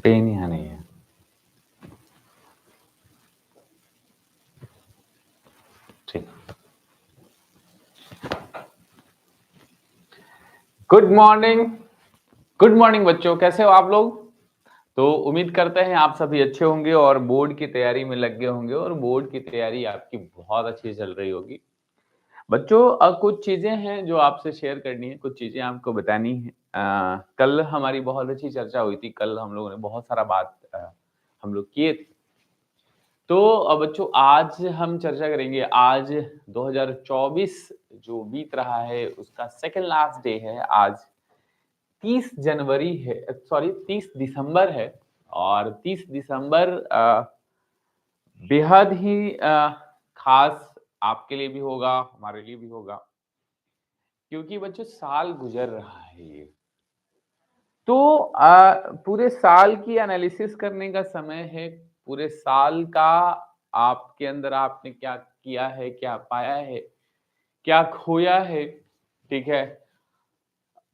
Pen यहाँ नहीं है। ठीक। गुड मॉर्निंग बच्चों, कैसे हो आप लोग? तो उम्मीद करते हैं आप सभी अच्छे होंगे और बोर्ड की तैयारी में लग गए होंगे और बोर्ड की तैयारी आपकी बहुत अच्छी चल रही होगी। बच्चों, कुछ चीजें हैं जो आपसे शेयर करनी है, कुछ चीजें आपको बतानी है। कल हमारी बहुत अच्छी चर्चा हुई थी, कल हम लोगों ने बहुत सारा बात हम लोग किए थे। तो बच्चों, आज हम चर्चा करेंगे। आज 2024 जो बीत रहा है उसका सेकंड लास्ट डे है। आज 30 जनवरी है, सॉरी 30 दिसंबर है। और 30 दिसंबर बेहद ही खास आपके लिए भी होगा, हमारे लिए भी होगा, क्योंकि बच्चों साल गुजर रहा है ये। तो पूरे साल की एनालिसिस करने का समय है। पूरे साल का आपके अंदर आपने क्या किया है, क्या पाया है, क्या खोया है, ठीक है?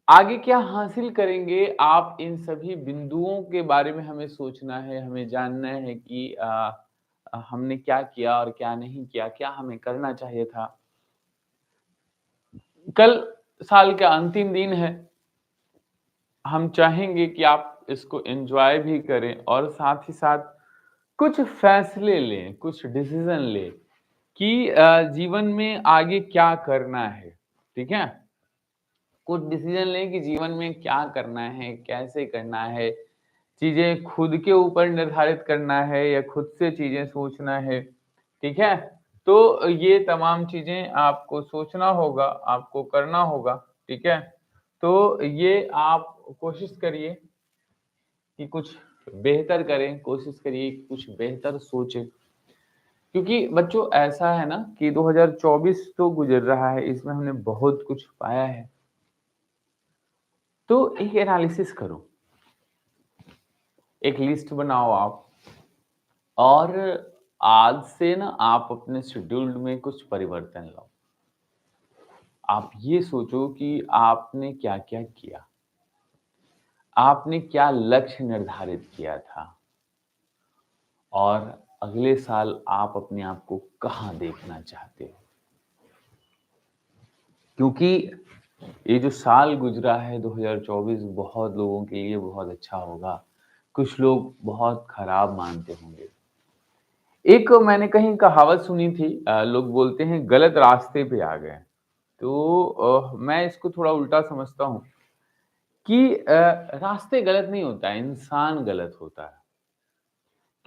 आगे क्या हासिल करेंगे, आप इन सभी बिंदुओं के बारे में हमें सोचना है, हमें जानना है कि हमने क्या किया और क्या नहीं किया, क्या हमें करना चाहिए था। कल साल का अंतिम दिन है। हम चाहेंगे कि आप इसको एन्जॉय भी करें और साथ ही साथ कुछ फैसले लें, कुछ डिसीज़न लें कि जीवन में आगे क्या करना है, ठीक है? कुछ डिसीज़न लें कि जीवन में क्या करना है, कैसे करना है, चीज़ें खुद के ऊपर निर्धारित करना है या खुद से चीज़ें सोचना है, ठीक है? तो ये तमाम चीज़ें आपको सोचना होगा, आपको करना होगा, ठीक है? तो ये आप कोशिश करिए कि कुछ बेहतर करें, कोशिश करिए कि कुछ बेहतर सोचें। क्योंकि बच्चों ऐसा है ना कि 2024 तो गुज़र रहा है, इसमें हमने बहुत कुछ पाया है। तो एक एनालिसिस करो, एक लिस्ट बनाओ आप और आज से ना आप अपने शेड्यूल में कुछ परिवर्तन लाओ। आप ये सोचो कि आपने क्या-क्या किया? आपने क्या लक्ष्य निर्धारित किया था? और अगले साल आप अपने आप को कहाँ देखना चाहते हो? क्योंकि ये जो साल गुज़रा है 2024 बहुत लोगों के लिए बहुत अच्छा होगा। कुछ लोग बहुत खराब मानते होंगे। एक मैंने कहीं कहावत सुनी थी, लोग बोलते हैं गलत रास्ते पे आ गए। तो मैं इसको थोड़ा उल्टा समझता हूँ कि रास्ते गलत नहीं होता है, इंसान गलत होता है।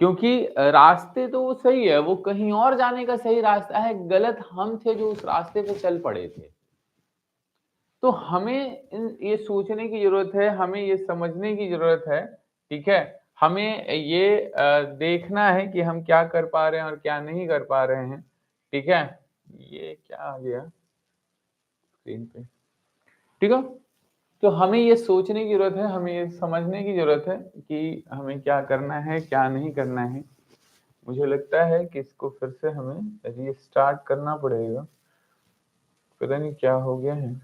क्योंकि रास्ते तो वो सही है, वो कहीं और जाने का सही रास्ता है, गलत हम थे जो उस रास्ते पे चल पड़े थे। तो हमें ये सोचने की ज़रूरत है, हमें ये समझने की ज़रूरत है, ठीक है? हमें ये देखना है कि हम क्या कर पा रहे हैं और क्या नहीं कर पा रहे हैं, ठीक है? ये क्या आ गया स्क्रीन पे? ठीक है? तो हमें ये सोचने की ज़रूरत है, हमें ये समझने की ज़रूरत है कि हमें क्या करना है, क्या नहीं करना है। मुझे लगता है कि इसको फिर से हमें रीस्टार्ट करना पड़ेगा। पता नहीं क्या हो गया है,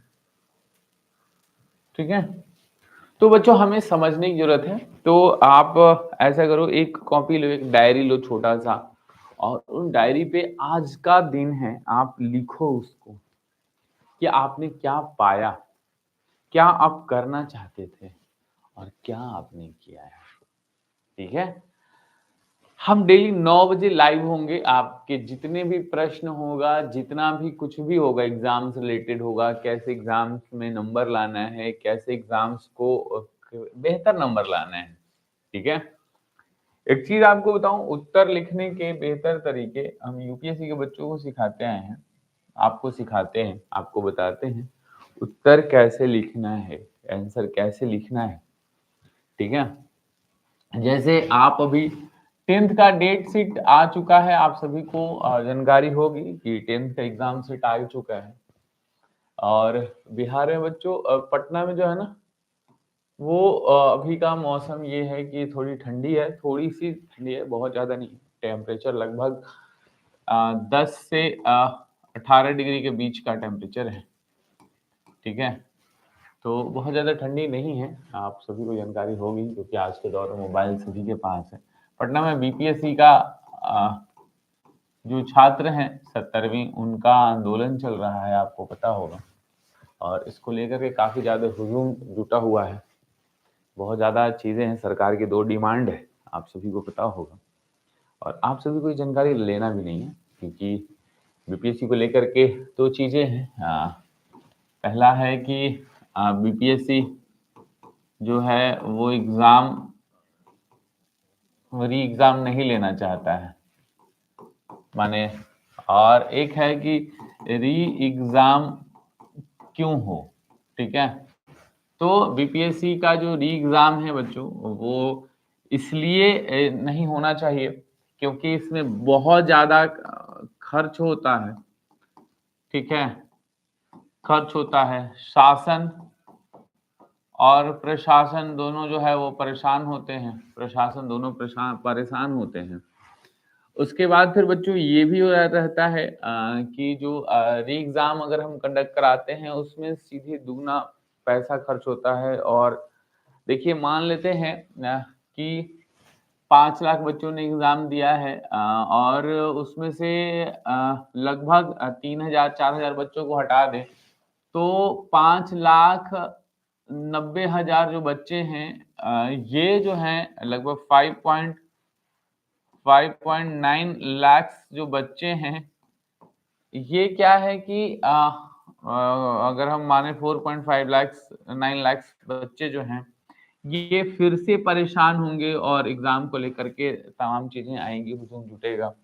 ठीक है? तो बच्चों हमें समझने की ज़रूरत है। तो आप ऐसा करो, एक कॉपी लो, एक डायरी लो छोटा-सा और उन डायरी पे आज का दिन है, आप लिखो उसको कि आपने क्या पाया, क्या आप करना चाहते थे और क्या आपने किया है, ठीक है? हम डेली 9 बजे लाइव होंगे, आपके जितने भी प्रश्न होगा, जितना भी कुछ भी होगा एग्ज़ाम से रिलेटेड होगा, कैसे एग्ज़ाम्स में नंबर लाना है, कैसे एग्ज़ाम्स को बेहतर नंबर लाना है, ठीक है? एक चीज़ आपको बताऊँ, उत्तर लिखने के बेहतर तरीके हम यूपीएससी के बच्चों को सिखाते आए हैं, आपको सिखाते हैं, आपको बताते हैं, उत्तर कैसे लिखना है, आंसर कैसे लिखना है, ठीक है? जैसे आप अभी 10th का डेट शीट आ चुका है, आप सभी को जानकारी होगी कि 10th का एग्ज़ाम शीट आ चुका है और बिहार में बच्चों पटना में जो है ना, वो अभी का मौसम ये है कि थोड़ी ठंडी है, थोड़ी-सी ठंडी है, बहुत ज़्यादा नहीं। टेम्परेचर लगभग 10 से 18 डिग्री के बीच का टेम्परेचर है, ठीक है? तो बहुत ज़्यादा ठंडी नहीं है, आप सभी को जानकारी होगी क्योंकि आज के दौर में मोबाइल सभी के पास है। पटना में बीपीएससी का जो छात्र हैं 17वीं उनका आंदोलन चल रहा है, आपको पता होगा, और इसको लेकर के काफ़ी ज़्यादा हुजूम जुटा हुआ है। बहुत ज़्यादा चीज़ें हैं, सरकार की 2 डिमांड है, आप सभी को पता होगा, और आप सभी को ये जानकारी लेना भी नहीं है क्योंकि बीपीएससी को लेकर के 2 चीज़ें हैं। पहला है कि बीपीएससी जो है वो री एग्ज़ाम नहीं लेना चाहता है, माने, और एक है कि री एग्ज़ाम क्यों हो, ठीक है? तो बीपीएससी का जो री एग्ज़ाम है बच्चों, वो इसलिए नहीं होना चाहिए क्योंकि इसमें बहुत ज़्यादा खर्च होता है, ठीक है? खर्च होता है, शासन और प्रशासन दोनों जो है वो परेशान होते हैं, प्रशासन दोनों परेशान होते हैं। उसके बाद फिर बच्चों ये भी हो रहता है कि जो री एग्ज़ाम अगर हम कंडक्ट कराते हैं उसमें सीधे दुगना पैसा खर्च होता है। और देखिए मान लेते हैं कि 5 लाख बच्चों ने एग्ज़ाम दिया है और उसमें से लगभग 3000 4000 बच्चों को हटा दें तो 5,90,000 जो बच्चे हैं ये जो हैं लगभग 5.9 लाख जो बच्चे हैं, ये क्या है कि अगर हम माने 4.5 लाख 9 लाख बच्चे जो हैं, ये फिर से परेशान होंगे और एग्ज़ाम को लेकर के तमाम चीज़ें आएँगी, हुजूम जुटेगा।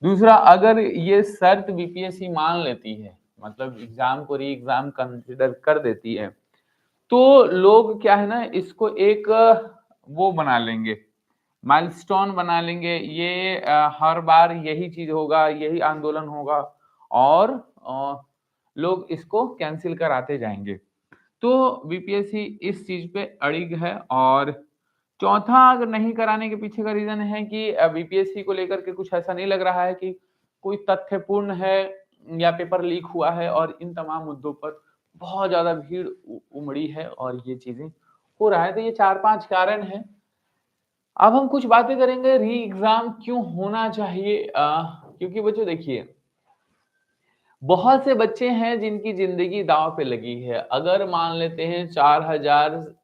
दूसरा, अगर ये शर्त बीपीएससी मान लेती है, मतलब एग्ज़ाम को री एग्ज़ाम कंसिडर कर देती है, तो लोग क्या है ना इसको एक वो बना लेंगे, माइलस्टोन बना लेंगे, ये हर बार यही चीज़ होगा, यही आंदोलन होगा और लोग इसको कैंसल कराते जाएँगे। तो बीपीएससी इस चीज़ पे अड़िग है। और चौथा, अगर नहीं कराने के पीछे का रीज़न है कि बीपीएससी को लेकर के कुछ ऐसा नहीं लग रहा है कि कोई तथ्यपूर्ण है या पेपर लीक हुआ है, और इन तमाम मुद्दों पर बहुत ज़्यादा भीड़ उमड़ी है और ये चीज़ें हो रहा है। तो ये 4-5 कारण हैं। अब हम कुछ बातें करेंगे री एग्ज़ाम क्यों होना चाहिए, क्योंकि बच्चों देखिए, बहुत से बच्चे हैं जिनकी ज़िंदगी दाँव पे लगी है। अगर मान लेते हैं 4000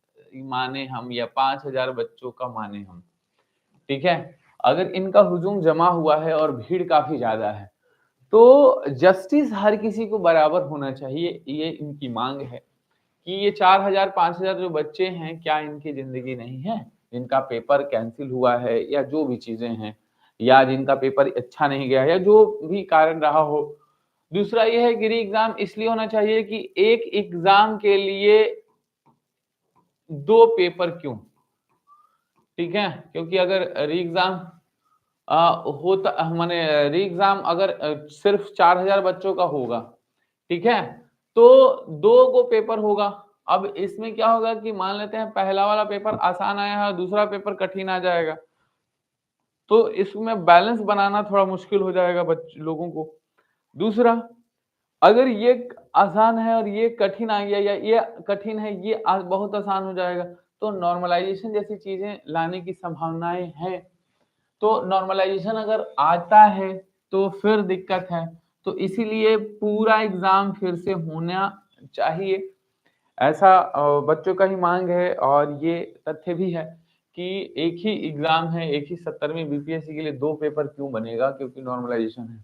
माने हम या 5000 बच्चों का माने हम, ठीक है? अगर इनका हुजूम जमा हुआ है और भीड़ काफ़ी ज़्यादा है, तो जस्टिस हर किसी को बराबर होना चाहिए, ये इनकी माँग है कि ये 4000 5000 जो बच्चे हैं, क्या इनकी ज़िंदगी नहीं है? जिनका पेपर कैंसल हुआ है या जो भी चीज़ें हैं, या जिनका पेपर अच्छा नहीं गया है या जो भी कारण रहा हो। दूसरा ये है कि री एग्ज़ाम इसलिए होना चाहिए कि एक एग्ज़ाम के लिए 2 पेपर क्यों? ठीक है? क्योंकि अगर री एग्ज़ाम होता माने री एग्ज़ाम अगर सिर्फ़ 4000 बच्चों का होगा, ठीक है? तो 2 को पेपर होगा। अब इसमें क्या होगा कि मान लेते हैं पहला वाला पेपर आसान आया है और दूसरा पेपर कठिन आ जाएगा। तो इसमें बैलेंस बनाना थोड़ा मुश्किल हो जाएगा बच लोगों को। दूसरा, अगर ये आसान है और ये कठिन आ गया या ये कठिन है, ये बहुत आसान हो जाएगा, तो नॉर्मलाइज़ेशन जैसी चीज़ें लाने की संभावनाएँ हैं। तो नॉर्मलाइज़ेशन अगर आता है, तो फिर दिक्कत है। तो इसीलिए पूरा एग्ज़ाम फिर से होना चाहिए, ऐसा बच्चों का ही माँग है। और ये तथ्य भी है कि एक ही एग्ज़ाम है, एक ही 70वीं बीपीएससी के लिए 2 पेपर क्यों बनेगा, क्योंकि नॉर्मलाइज़ेशन है।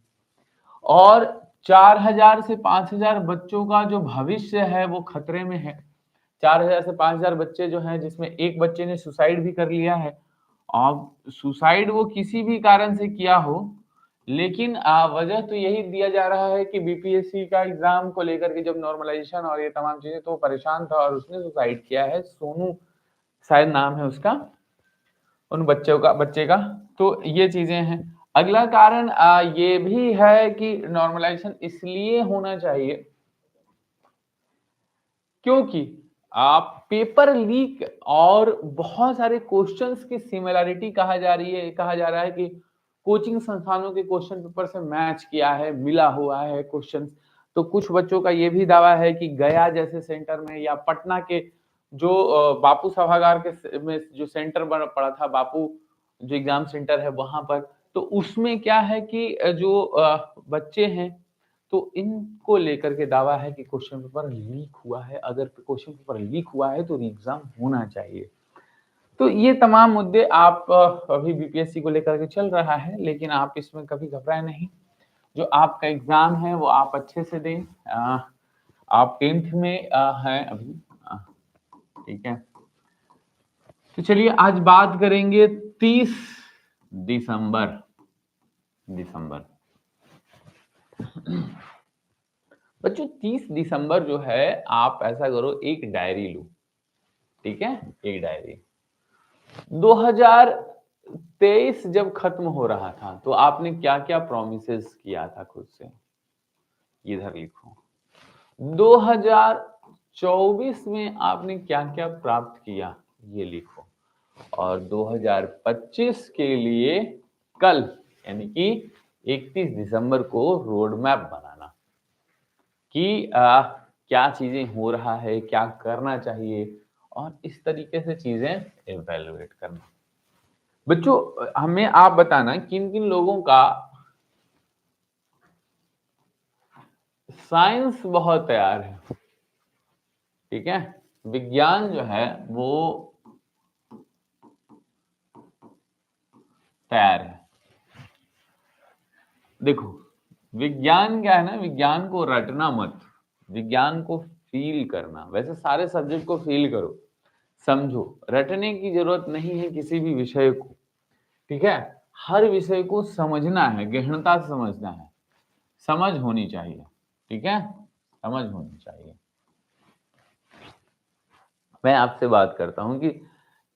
और 4000 से 5000 बच्चों का जो भविष्य है वो खतरे में है। 4000 से 5000 बच्चे जो हैं जिसमें एक बच्चे ने सुसाइड भी कर लिया है। अब सुसाइड वो किसी भी कारण से किया हो, लेकिन वजह तो यही दिया जा रहा है कि बीपीएससी का एग्ज़ाम को लेकर के जब नॉर्मलाइज़ेशन और ये तमाम चीज़ें, तो वो परेशान था और उसने सुसाइड किया है। सोनू शायद नाम है उसका, उन बच्चे का। तो ये चीज़ें हैं। अगला कारण ये भी है कि नॉर्मलाइज़ेशन इसलिए होना चाहिए क्योंकि पेपर लीक और बहुत सारे क्वेश्चंस की सिमिलैरिटी कहा जा रहा है कि कोचिंग संस्थानों के क्वेश्चन पेपर से मैच किया है, मिला हुआ है क्वेश्चन। तो कुछ बच्चों का ये भी दावा है कि गया जैसे सेंटर में या पटना के जो बापू सभागार के में जो सेंटर पड़ा था, बापू जो एग्जाम सेंटर है वहां पर, तो उसमें क्या है कि जो बच्चे हैं तो इनको लेकर के दावा है कि क्वेश्चन पेपर लीक हुआ है। अगर क्वेश्चन पेपर लीक हुआ है तो एग्जाम होना चाहिए। तो ये तमाम मुद्दे आप अभी बीपीएससी को लेकर के चल रहा है, लेकिन आप इसमें कभी घबराए नहीं। जो आपका एग्जाम है वो आप अच्छे से दें। आप 10th में हैं अभी, ठीक है। तो चलिए आज बात करेंगे 30 दिसंबर। बच्चों 30 दिसंबर जो है, आप ऐसा करो एक डायरी लो, ठीक है, एक डायरी। 2023 जब खत्म हो रहा था तो आपने क्या क्या प्रोमिसेस किया था खुद से, इधर लिखो। 2024 में आपने क्या क्या प्राप्त किया, ये लिखो। और 2025 के लिए कल यानी कि 31 दिसंबर को रोड मैप बनाना कि क्या चीजें हो रहा है, क्या करना चाहिए, और इस तरीके से चीजें इवेलुएट करना। बच्चों हमें आप बताना किन किन लोगों का साइंस बहुत तैयार है, ठीक है। विज्ञान जो है वो तैयार है। देखो विज्ञान क्या है ना, विज्ञान को रटना मत, विज्ञान को फील करना। वैसे सारे सब्जेक्ट को फील करो, समझो, रटने की जरूरत नहीं है किसी भी विषय को, ठीक है। हर विषय को समझना है, गहनता से समझना है, समझ होनी चाहिए, ठीक है, समझ होनी चाहिए। मैं आपसे बात करता हूं कि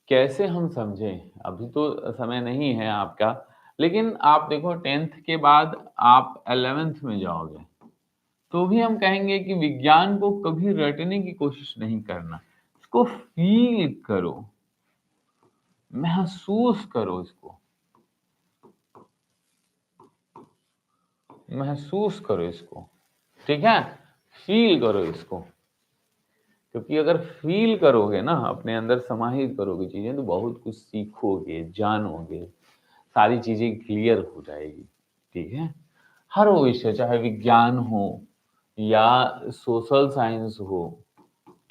कैसे हम समझें। अभी तो समय नहीं है आपका, लेकिन आप देखो 10th के बाद आप 11th में जाओगे तो भी हम कहेंगे कि विज्ञान को कभी रटने की कोशिश नहीं करना, इसको फील करो, महसूस करो, इसको महसूस करो, इसको, ठीक है, फील करो इसको। क्योंकि अगर फील करोगे ना, अपने अंदर समाहित करोगे चीजें, तो बहुत कुछ सीखोगे, जानोगे, सारी चीजें क्लियर हो जाएगी, ठीक है। हर वो विषय, चाहे विज्ञान हो या सोशल साइंस हो,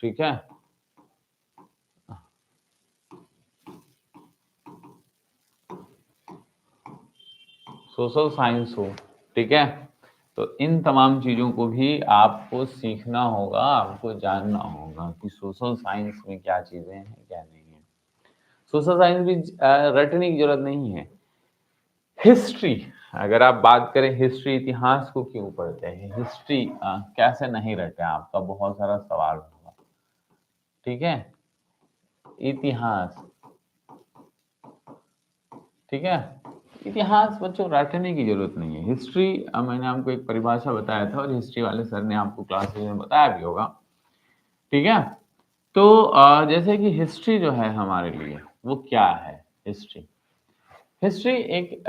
ठीक है, सोशल साइंस हो, ठीक है। तो इन तमाम चीजों को भी आपको सीखना होगा, आपको जानना होगा कि सोशल साइंस में क्या चीजें हैं, क्या नहीं है। सोशल साइंस भी रटने की जरूरत नहीं है। हिस्ट्री, अगर आप बात करें हिस्ट्री, इतिहास को क्यों पढ़ते हैं, हिस्ट्री कैसे नहीं रटे, आपका बहुत सारा सवाल होगा, ठीक है। इतिहास, ठीक है, इतिहास बच्चों रटने की जरूरत नहीं है। हिस्ट्री मैंने आपको एक परिभाषा बताया था और हिस्ट्री वाले सर ने आपको क्लासेस में बताया भी होगा, ठीक है। तो जैसे कि हिस्ट्री जो है हमारे लिए वो क्या है, हिस्ट्री, हिस्ट्री एक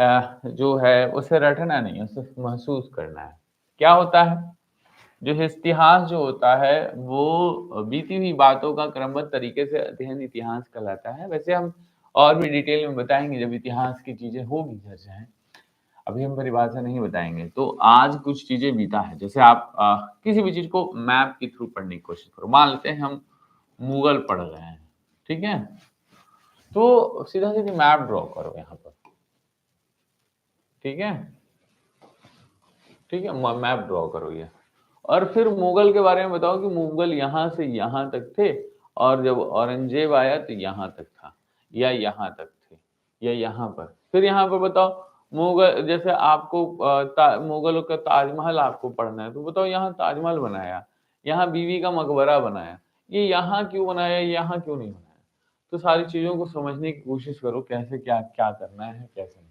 जो है उसे रटना नहीं है, उसे महसूस करना है। क्या होता है, जो इतिहास जो होता है वो बीती हुई बातों का क्रमबद्ध तरीके से अध्ययन इतिहास कहलाता है। वैसे हम और भी डिटेल में बताएंगे जब इतिहास की चीजें होगी चर्चाएं, अभी हम परिभाषा नहीं बताएंगे। तो आज कुछ चीजें बीता है, जैसे आप किसी भी चीज को मैप के थ्रू पढ़ने की कोशिश करो। मान लेते हैं हम मुगल पढ़ रहे हैं, ठीक है, तो सीधा सीधी मैप ड्रॉ करो यहाँ पर, ठीक है, ठीक है, मैप ड्रॉ करो ये। और फिर मुगल के बारे में बताओ कि मुगल यहाँ से यहाँ तक थे, और जब औरंगजेब आया तो यहाँ तक था, या यहाँ तक थे, या यहाँ पर। फिर यहाँ पर बताओ मुगल, जैसे आपको मुगलों का ताजमहल आपको पढ़ना है तो बताओ यहाँ ताजमहल बनाया, यहाँ बीवी का मकबरा बनाया, ये यहाँ क्यों बनाया, यहाँ क्यों नहीं बनाया। तो सारी चीजों को समझने की कोशिश करो, कैसे क्या क्या करना है, कैसे नहीं।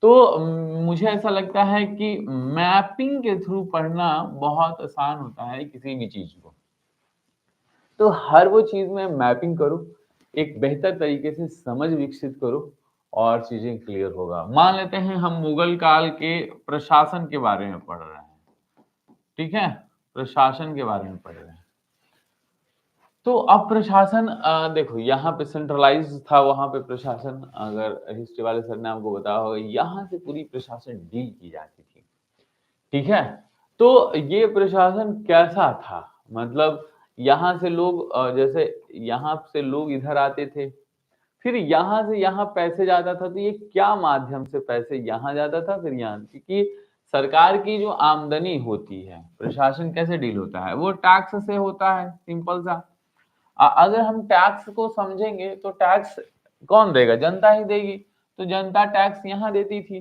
तो मुझे ऐसा लगता है कि मैपिंग के थ्रू पढ़ना बहुत आसान होता है किसी भी चीज को। तो हर वो चीज में मैपिंग करो, एक बेहतर तरीके से समझ विकसित करो, और चीजें क्लियर होगा। मान लेते हैं हम मुगल काल के प्रशासन के बारे में पढ़ रहे हैं, ठीक है, प्रशासन के बारे में पढ़ रहे हैं। तो अब प्रशासन देखो यहाँ पे सेंट्रलाइज था, वहां पे प्रशासन, अगर हिस्ट्री वाले सर ने आपको बताया होगा, यहाँ से पूरी प्रशासन डील की जाती थी, ठीक है। तो ये प्रशासन कैसा था, मतलब यहाँ से लोग जैसे यहाँ से लोग इधर आते थे, फिर यहाँ से यहाँ पैसे जाता था, तो ये क्या माध्यम से पैसे यहाँ जाता था, फिर यहाँ, क्योंकि सरकार की जो आमदनी होती है, प्रशासन कैसे डील होता है, वो टैक्स से होता है, सिंपल सा। अगर हम टैक्स को समझेंगे तो टैक्स कौन देगा, जनता ही देगी, तो जनता टैक्स यहाँ देती थी।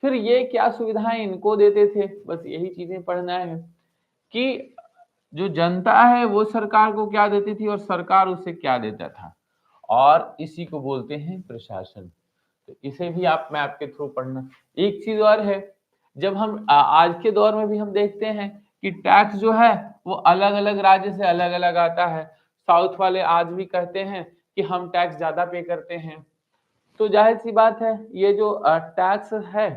फिर ये क्या सुविधाएं इनको देते थे, बस यही चीजें पढ़ना है कि जो जनता है वो सरकार को क्या देती थी और सरकार उसे क्या देता था, और इसी को बोलते हैं प्रशासन। तो इसे भी आप मैप के थ्रू पढ़ना। एक चीज और है, जब हम आज के दौर में भी हम देखते हैं कि टैक्स जो है वो अलग अलग राज्य से अलग अलग आता है। साउथ वाले आज भी कहते हैं कि हम टैक्स ज्यादा पे करते हैं, तो जाहिर सी बात है ये जो टैक्स है,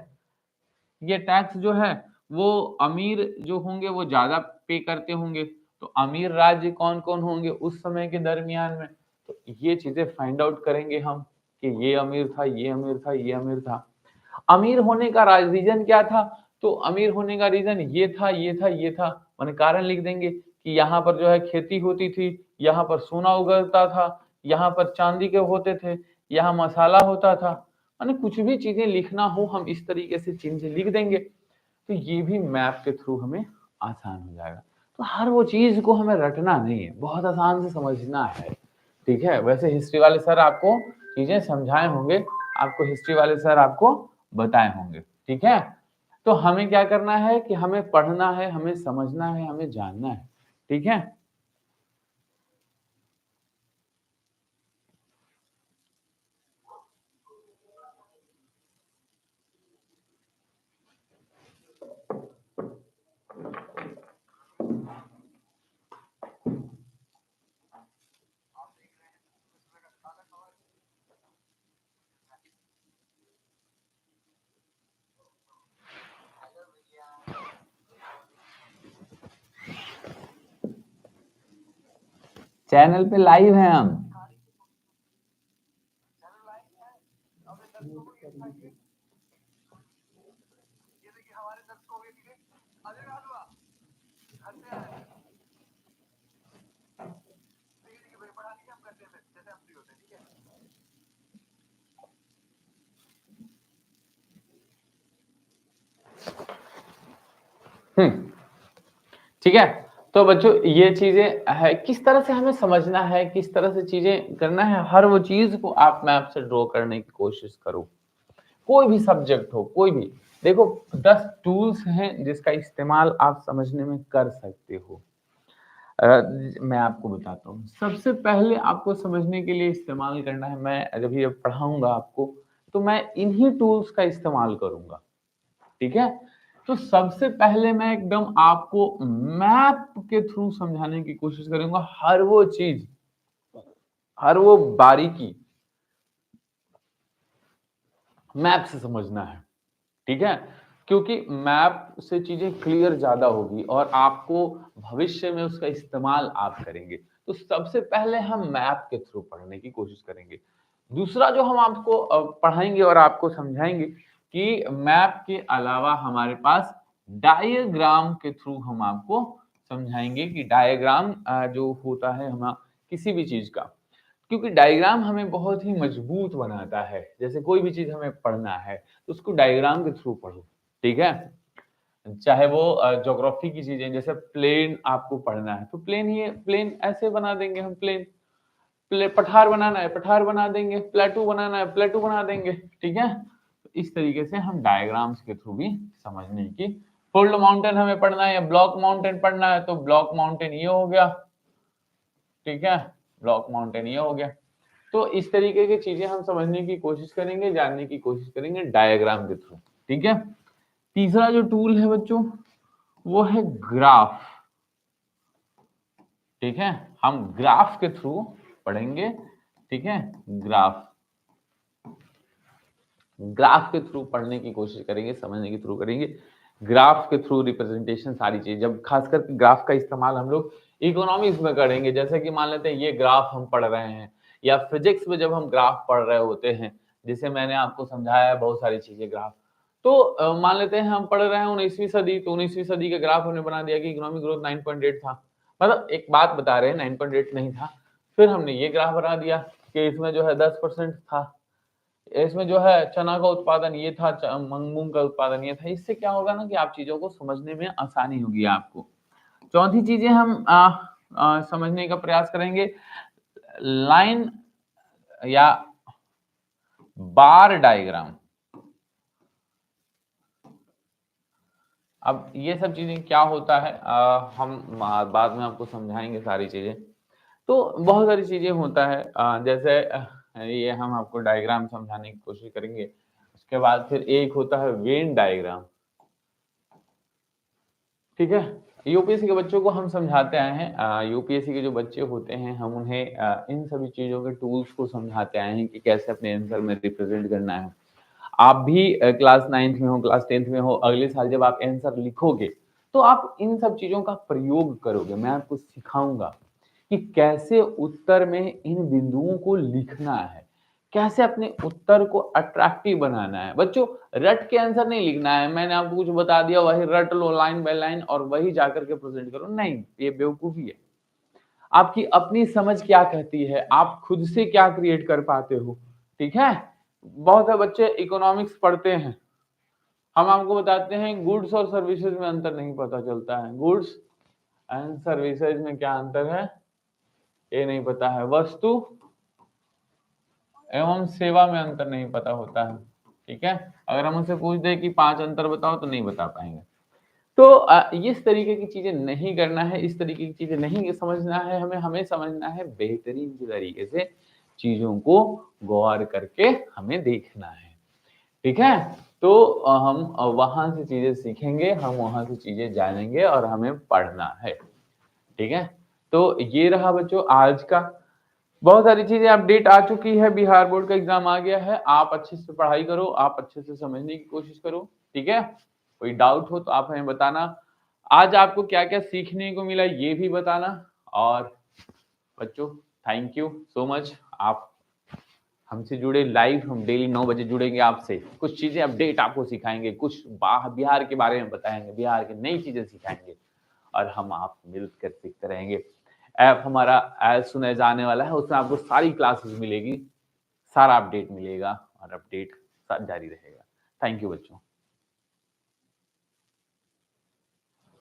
ये टैक्स जो है वो अमीर जो होंगे वो ज्यादा पे करते होंगे, तो अमीर राज्य कौन कौन होंगे उस समय के दरमियान में, तो ये चीजें फाइंड आउट करेंगे हम कि ये अमीर था, ये अमीर था, ये अमीर था। अमीर होने का रीजन क्या था, तो अमीर होने का रीजन ये था, ये था, ये था, माने कारण लिख देंगे कि यहाँ पर जो है खेती होती थी, यहाँ पर सोना उगलता था, यहाँ पर चांदी के होते थे, यहाँ मसाला होता था, माने कुछ भी चीजें लिखना हो हम इस तरीके से चीजें लिख देंगे, तो ये भी मैप के थ्रू हमें आसान हो जाएगा। तो हर वो चीज को हमें रटना नहीं है, बहुत आसान से समझना है, ठीक है। वैसे हिस्ट्री वाले सर आपको चीजें समझाए होंगे, आपको हिस्ट्री वाले सर आपको बताए होंगे, ठीक है। तो हमें क्या करना है कि हमें पढ़ना है, हमें समझना है, हमें जानना है, ठीक है। चैनल पे लाइव हैं हम। ठीक है। तो बच्चों ये चीजें है, किस तरह से हमें समझना है, किस तरह से चीजें करना है, हर वो चीज को आप मैप से ड्रॉ करने की कोशिश करो। कोई भी सब्जेक्ट हो, कोई भी, देखो 10 टूल्स हैं जिसका इस्तेमाल आप समझने में कर सकते हो। मैं आपको बताता हूँ, सबसे पहले आपको समझने के लिए इस्तेमाल करना है, मैं जब ये पढ़ाऊंगा आपको तो मैं इन्हीं टूल्स का इस्तेमाल करूंगा, ठीक है। तो सबसे पहले मैं एकदम आपको मैप के थ्रू समझाने की कोशिश करूंगा, हर वो चीज, हर वो बारीकी मैप से समझना है, ठीक है। क्योंकि मैप से चीजें क्लियर ज्यादा होगी और आपको भविष्य में उसका इस्तेमाल आप करेंगे। तो सबसे पहले हम मैप के थ्रू पढ़ने की कोशिश करेंगे। दूसरा जो हम आपको पढ़ाएंगे और आपको समझाएंगे कि मैप के अलावा हमारे पास डायग्राम के थ्रू हम आपको समझाएंगे कि डायग्राम जो होता है हम किसी भी चीज का, क्योंकि डायग्राम हमें बहुत ही मजबूत बनाता है। जैसे कोई भी चीज हमें पढ़ना है तो उसको डायग्राम के थ्रू पढ़ो, ठीक है। चाहे वो ज्योग्राफी की चीजें, जैसे प्लेन आपको पढ़ना है तो प्लेन, ही प्लेन ऐसे बना देंगे हम, पठार बनाना है पठार बना देंगे, प्लेटू बनाना है प्लेटू बना देंगे, ठीक है। तो इस तरीके से हम डायग्राम्स के थ्रू भी समझने की, फोल्ड माउंटेन हमें पढ़ना है या ब्लॉक माउंटेन पढ़ना है तो ब्लॉक माउंटेन ये हो गया, ठीक है, ब्लॉक माउंटेन ये हो गया। तो इस तरीके की चीजें हम समझने की कोशिश करेंगे, जानने की कोशिश करेंगे डायग्राम के थ्रू, ठीक है। तीसरा जो टूल है बच्चों वो है ग्राफ, ठीक है। हम ग्राफ के थ्रू पढ़ेंगे, ठीक है, ग्राफ। ग्राफ के थ्रू पढ़ने की कोशिश करेंगे, समझने के थ्रू करेंगे। ग्राफ के थ्रू रिप्रेजेंटेशन सारी चीज़ जब खास करके ग्राफ का इस्तेमाल हम लोग इकोनॉमिक्स में करेंगे, जैसे कि मान लेते हैं ये ग्राफ हम पढ़ रहे हैं या फिजिक्स में जब हम ग्राफ पढ़ रहे होते हैं, जैसे मैंने आपको समझाया है बहुत सारी चीज़ें ग्राफ। तो मान लेते हैं हम पढ़ रहे हैं 19वीं सदी, तो 19वीं सदी का ग्राफ हमने बना दिया कि इकोनॉमिक ग्रोथ 9.8 था। मतलब एक बात बता रहे हैं 9.8 नहीं था। फिर हमने ये ग्राफ बना दिया कि इसमें जो है 10% था। इसमें जो है चना का उत्पादन ये था, मूँग का उत्पादन ये था। इससे क्या होगा ना कि आप चीज़ों को समझने में आसानी होगी आपको। चौथी चीज़ें हम समझने का प्रयास करेंगे, लाइन या बार डायग्राम। अब ये सब चीज़ें क्या होता है हम बाद में आपको समझाएँगे सारी चीज़ें। तो बहुत सारी चीज़ें होता है जैसे ये हम आपको डायग्राम समझाने की कोशिश करेंगे। उसके बाद फिर एक होता है वेन डायग्राम, ठीक है? यूपीएससी के बच्चों को हम समझाते आए हैं यूपीएससी के जो बच्चे होते हैं हम उन्हें इन सभी चीज़ों के टूल्स को समझाते आए हैं कि कैसे अपने आंसर में रिप्रेज़ेंट करना है। आप भी क्लास 9th में हो, क्लास 10th में हो, अगले साल जब आप आंसर लिखोगे, तो आप इन सब चीज़ों का प्रयोग करोगे। मैं आपको सिखाऊँगा कि कैसे उत्तर में इन बिंदुओं को लिखना है, कैसे अपने उत्तर को अट्रैक्टिव बनाना है। बच्चों, रट के आंसर नहीं लिखना है, मैंने आपको कुछ बता दिया वही रट लो लाइन बाय लाइन और वही जाकर के प्रेज़ेंट करो, नहीं, ये बेवकूफ़ी है। आपकी अपनी समझ क्या कहती है, आप खुद से क्या क्रिएट कर पाते हो, ठीक है? बहुत से बच्चे इकोनॉमिक्स पढ़ते हैं, हम आपको बताते हैं गुड्स और सर्विसेज में अंतर नहीं पता चलता है। गुड्स एंड सर्विसेज में क्या अंतर है, ये नहीं पता है। वस्तु एवं सेवा में अंतर नहीं पता होता है, ठीक है? अगर हम उनसे पूछ दें कि 5 अंतर बताओ तो नहीं बता पाएँगे। तो इस तरीके की चीज़ें नहीं करना है, इस तरीके की चीज़ें नहीं समझना है हमें, हमें समझना है बेहतरीन तरीके से चीज़ों को गौर करके हमें देखना है, ठीक है? तो हम वहाँ से चीज़ें सीखेंगे, हम वहाँ से चीज़ें जानेंगे और हमें पढ़ना है, ठीक है? तो ये रहा बच्चों आज का। बहुत सारी चीज़ें अपडेट आ चुकी है, बिहार बोर्ड का एग्ज़ाम आ गया है, आप अच्छे से पढ़ाई करो, आप अच्छे से समझने की कोशिश करो, ठीक है? कोई डाउट हो तो आप हमें बताना। आज आपको क्या-क्या सीखने को मिला ये भी बताना और बच्चों थैंक यू सो मच। आप हमसे जुड़े लाइव, हम डेली 9 बजे जुड़ेंगे आपसे। कुछ चीज़ें अपडेट आपको सिखाएँगे, कुछ बिहार के बारे में बताएँगे, बिहार की नई चीज़ें सिखाएँगे और हम आप मिलकर सीखते रहेंगे। ऐप हमारा एज़ सून एज़ आने वाला है, उसमें आपको सारी क्लासेस मिलेगी, सारा अपडेट मिलेगा और अपडेट जारी रहेगा। थैंक यू बच्चों।